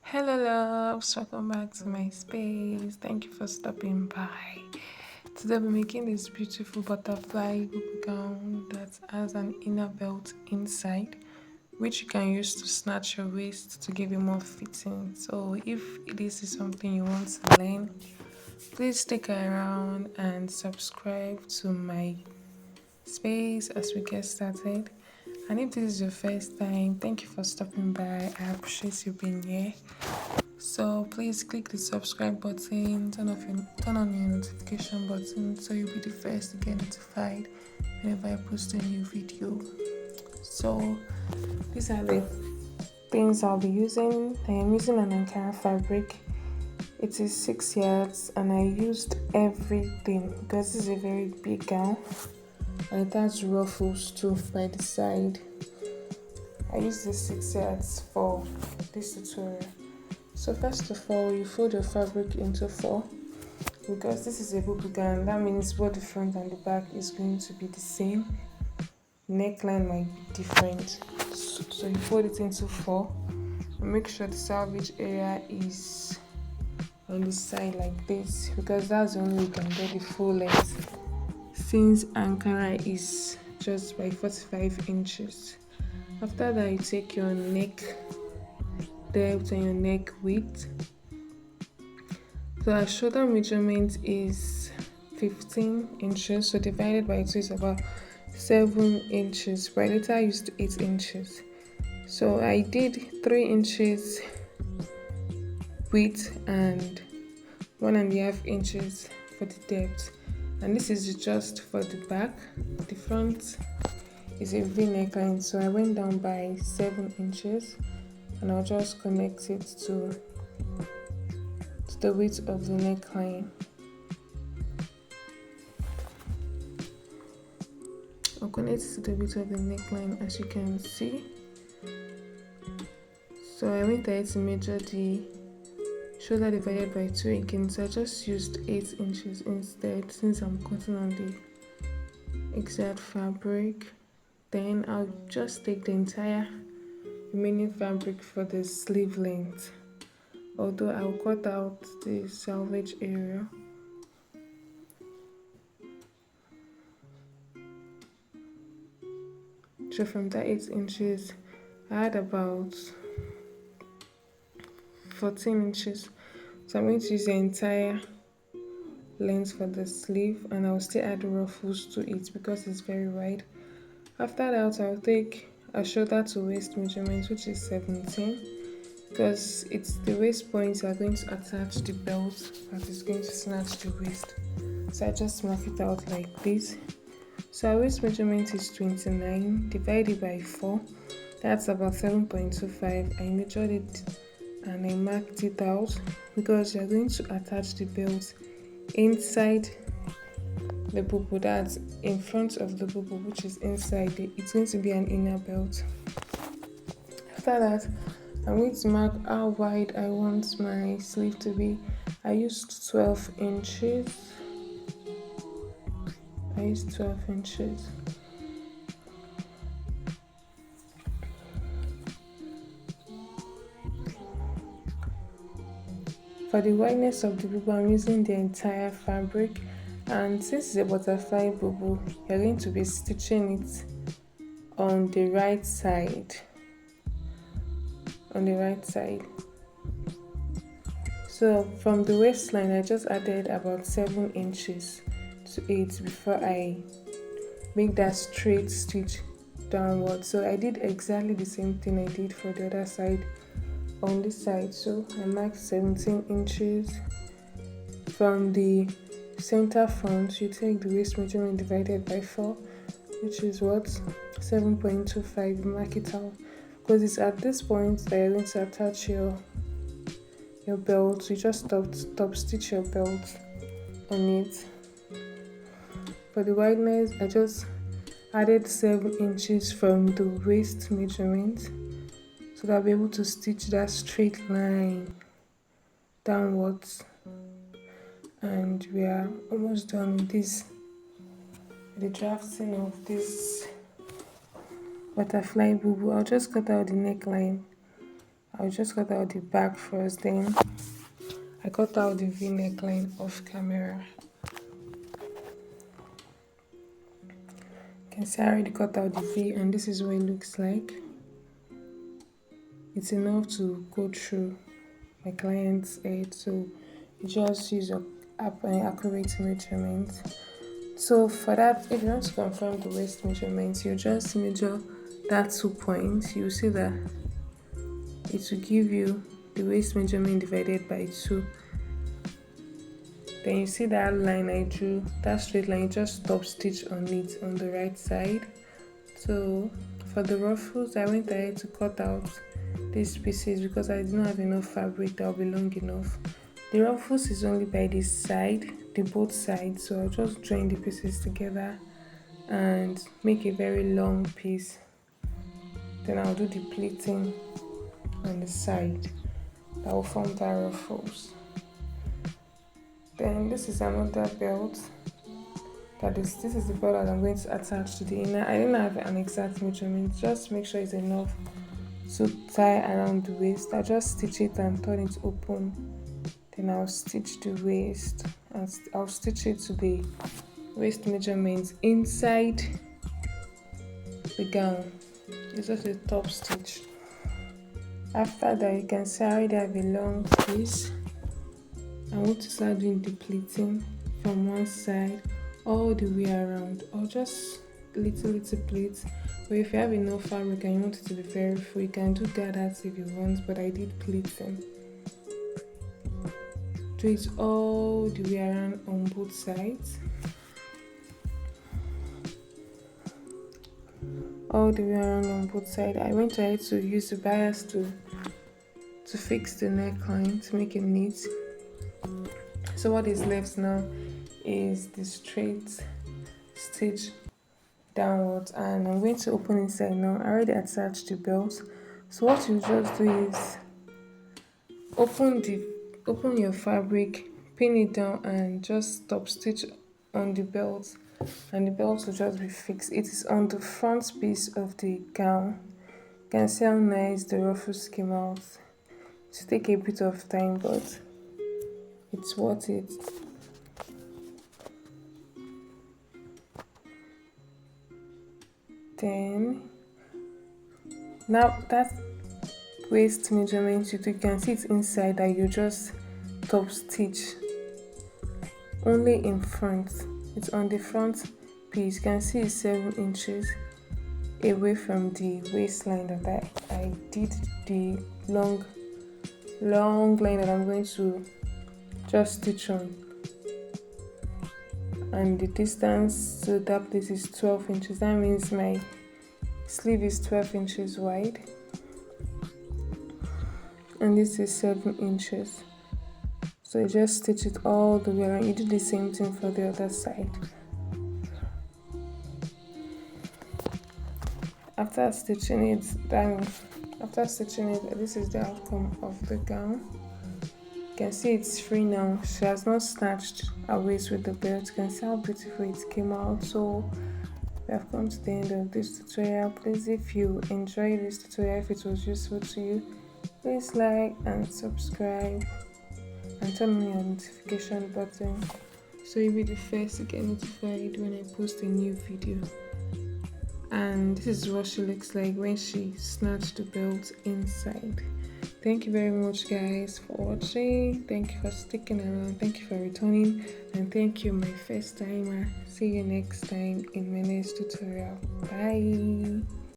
Hello, loves. Welcome back to my space. Thank you for stopping by. Today, we're making this beautiful butterfly bubble gown that has an inner belt inside, which you can use to snatch your waist to give you more fitting. So, if this is something you want to learn, please stick around and subscribe to my space as we get started. And if this is your first time, thank you for stopping by. I appreciate you being here. So please click the subscribe button, turn on your notification button so you'll be the first to get notified whenever I post a new video. So these are the things I'll be using. I am using an Ankara fabric. It is 6 yards and I used everything because this is a very big gown and it has ruffles too by the side. I used the 6 yards for this tutorial. So first of all, you fold your fabric into four because this is a bubu gown. That means both the front and the back is going to be the same. Neckline might be different. So you fold it into four and make sure the selvage area is on the side like this because that's the only way you can get the full length. Since Ankara is just by 45 inches. After that, you take your neck depth and your neck width. So our shoulder measurement is 15 inches, so divided by 2 is about 7 inches. But later I used 8 inches. So I did 3 inches width and 1.5 inches for the depth. And this is just for the back. The front is a V neckline, so I went down by 7 inches and I'll just connect it to the width of the neckline. I'll connect it to the width of the neckline as you can see. So I went ahead to measure the shoulder divided by 2 again, so I just used 8 inches instead since I'm cutting on the exact fabric. Then I'll just take the entire remaining fabric for the sleeve length, although I'll cut out the selvage area. So from that 8 inches I had about 14 inches, so I'm going to use the entire length for the sleeve and I'll still add ruffles to it because it's very wide. After that, I'll take a shoulder to waist measurement, which is 17, because it's the waist point you are going to attach the belt that is going to snatch the waist. So I just mark it out like this. So our waist measurement is 29 divided by 4. That's about 7.25. I measured it and I marked it out because you're going to attach the belt inside the bubu, that's in front of the bubu, which is inside it. It's going to be an inner belt. After that, I'm going to mark how wide I want my sleeve to be. I used 12 inches. For the wideness of the bubu, I'm using the entire fabric, and since it's a butterfly bubu, you're going to be stitching it on the right side. So from the waistline, I just added about 7 inches to it before I make that straight stitch downward. So I did exactly the same thing I did for the other side on this side. So I marked 17 inches. From the center front, you take the waist measurement divided by 4, which is what? 7.25. Mark it out because it's at this point that you're going to attach your belt. You just top stitch your belt on it. For the wideness, I just added 7 inches from the waist measurement so that I'll be able to stitch that straight line downwards. And we are almost done with this, the drafting of this butterfly bubu. I'll just cut out the neckline. I'll just cut out the back first, then I cut out the V neckline off camera. You can see I already cut out the V, and this is what it looks like. It's enough to go through my client's head, so you just use an accurate measurement. So for that, if you want to confirm the waist measurements, you just measure that 2 points. You see that it will give you the waist measurement divided by 2. Then you see that line I drew, that straight line, just stop stitch on it on the right side. So for the ruffles, I went ahead to cut out these pieces because I didn't have enough fabric that will be long enough. The ruffles is only by this side, the both sides, so I'll just join the pieces together and make a very long piece. Then I'll do the pleating on the side that will form the ruffles. Then this is another belt. This is the belt that I'm going to attach to the inner. I didn't have an exact measurement, just make sure it's enough to tie around the waist. I'll just stitch it and turn it open. Then I'll stitch the waist and I'll stitch it to the waist measurements inside the gown. It's just a top stitch. After that, you can see I already have a long piece. I want to start doing the pleating from one side all the way around, or just little pleats. But if you have enough fabric and you want it to be very full, you can do gathers if you want, but I did pleating. Do it all the way around on both sides. All the way around on both sides. I went ahead to use the bias to fix the neckline to make it neat. So what is left now is the straight stitch downwards, and I'm going to open inside now. I already attached the belt. So what you just do is open your fabric, pin it down, and just stop stitch on the belt, and the belt will just be fixed. It is on the front piece of the gown. You can see how nice the ruffles came out. It will take a bit of time, but it's worth it. Then now that waist measurement you can see it's inside, that you just top stitch only in front. It's on the front piece. You can see it's 7 inches away from the waistline that I did the long line that I'm going to just stitch on, and the distance to that place is 12 inches. That means my sleeve is 12 inches wide and this is 7 inches. So you just stitch it all the way around. You do the same thing for the other side. After stitching it, this is the outcome of the gown. You can see it's free now. She has not snatched her waist with the belt. You can see how beautiful it came out. So we have come to the end of this tutorial. Please, if you enjoyed this tutorial, if it was useful to you, please like and subscribe and turn on your notification button so you'll be the first to get notified when I post a new video. And this is what she looks like when she snatched the belt inside. Thank you very much, guys, for watching. Thank you for sticking around. Thank you for returning, and thank you, my first timer. See you next time in my next tutorial. Bye.